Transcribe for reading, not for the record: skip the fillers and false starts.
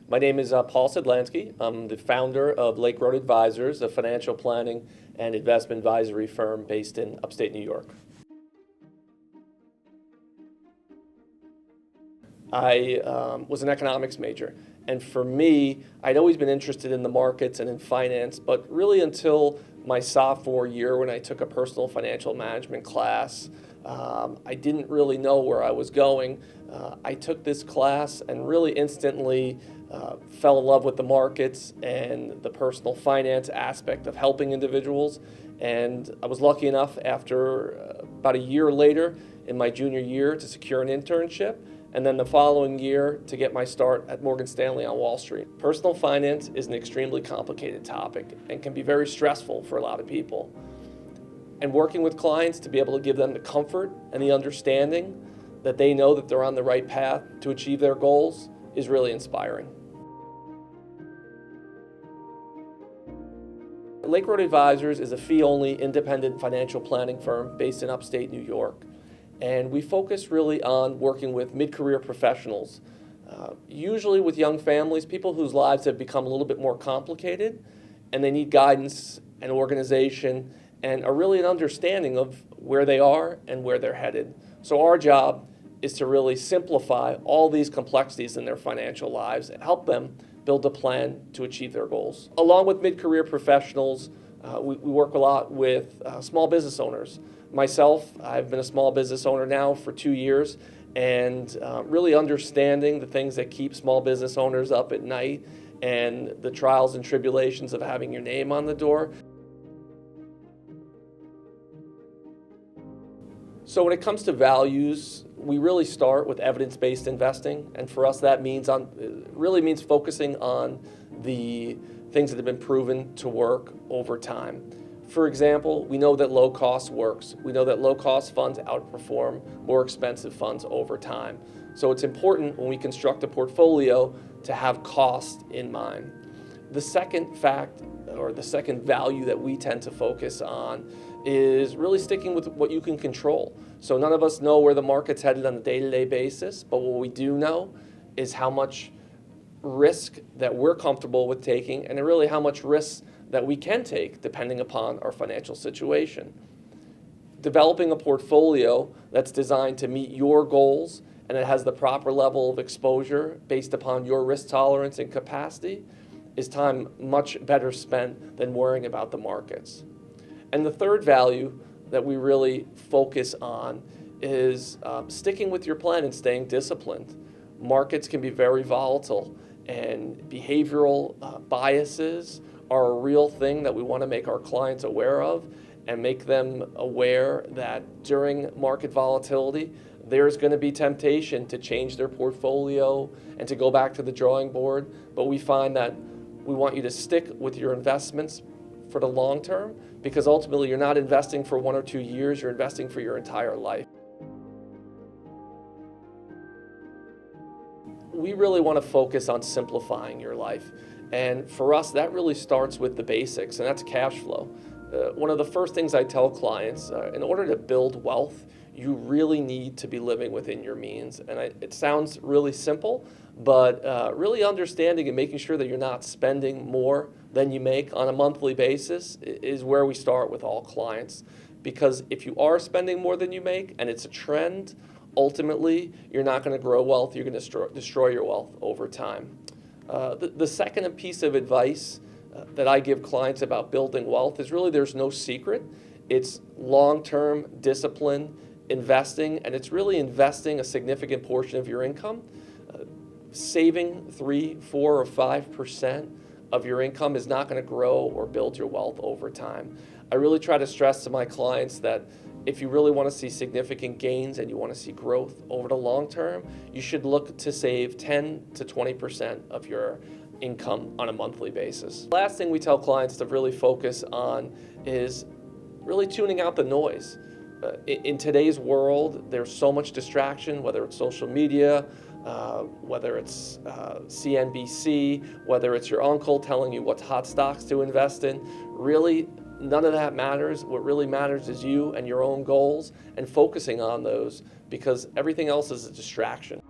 My name is Paul Sydlansky. I'm the founder of Lake Road Advisors, a financial planning and investment advisory firm based in upstate New York. I was an economics major, and for me, I'd always been interested in the markets and in finance, but really until my sophomore year when I took a personal financial management class, I didn't really know where I was going. I took this class and really instantly fell in love with the markets and the personal finance aspect of helping individuals. And I was lucky enough after about a year later in my junior year to secure an internship, and then the following year to get my start at Morgan Stanley on Wall Street. Personal finance is an extremely complicated topic and can be very stressful for a lot of people. And working with clients to be able to give them the comfort and the understanding that they know that they're on the right path to achieve their goals is really inspiring. Lake Road Advisors is a fee-only independent financial planning firm based in upstate New York. And we focus really on working with mid-career professionals, usually with young families, people whose lives have become a little bit more complicated, and they need guidance and organization and really an understanding of where they are and where they're headed. So our job is to really simplify all these complexities in their financial lives and help them build a plan to achieve their goals. Along with mid-career professionals, we work a lot with small business owners. Myself, I've been a small business owner now for 2 years, and really understanding the things that keep small business owners up at night and the trials and tribulations of having your name on the door. So when it comes to values, we really start with evidence-based investing, and for us that really means focusing on the things that have been proven to work over time. For example, we know that low cost works. We know that low cost funds outperform more expensive funds over time. So it's important when we construct a portfolio to have cost in mind. The second fact, or the second value that we tend to focus on, is really sticking with what you can control. So none of us know where the market's headed on a day-to-day basis, but what we do know is how much risk that we're comfortable with taking, and really how much risk that we can take depending upon our financial situation. Developing a portfolio that's designed to meet your goals and it has the proper level of exposure based upon your risk tolerance and capacity is time much better spent than worrying about the markets. And the third value that we really focus on is sticking with your plan and staying disciplined. Markets can be very volatile, and behavioral biases are a real thing that we want to make our clients aware of and make them aware that during market volatility, there's going to be temptation to change their portfolio and to go back to the drawing board. But we find that we want you to stick with your investments for the long term, because ultimately you're not investing for 1 or 2 years, you're investing for your entire life. We really want to focus on simplifying your life. And for us, that really starts with the basics, and that's cash flow. One of the first things I tell clients, in order to build wealth, you really need to be living within your means. And it sounds really simple, but really understanding and making sure that you're not spending more than you make on a monthly basis is where we start with all clients. Because if you are spending more than you make and it's a trend, ultimately you're not going to grow wealth, you're going to destroy your wealth over time. The second piece of advice that I give clients about building wealth is really there's no secret. It's long-term discipline investing, and it's really investing a significant portion of your income. Saving 3, 4, or 5% of your income is not going to grow or build your wealth over time. I really try to stress to my clients that if you really want to see significant gains and you want to see growth over the long term, you should look to save 10 to 20% of your income on a monthly basis. The last thing we tell clients to really focus on is really tuning out the noise. In today's world, there's so much distraction, whether it's social media, whether it's CNBC, whether it's your uncle telling you what hot stocks to invest in. Really, none of that matters. What really matters is you and your own goals and focusing on those, because everything else is a distraction.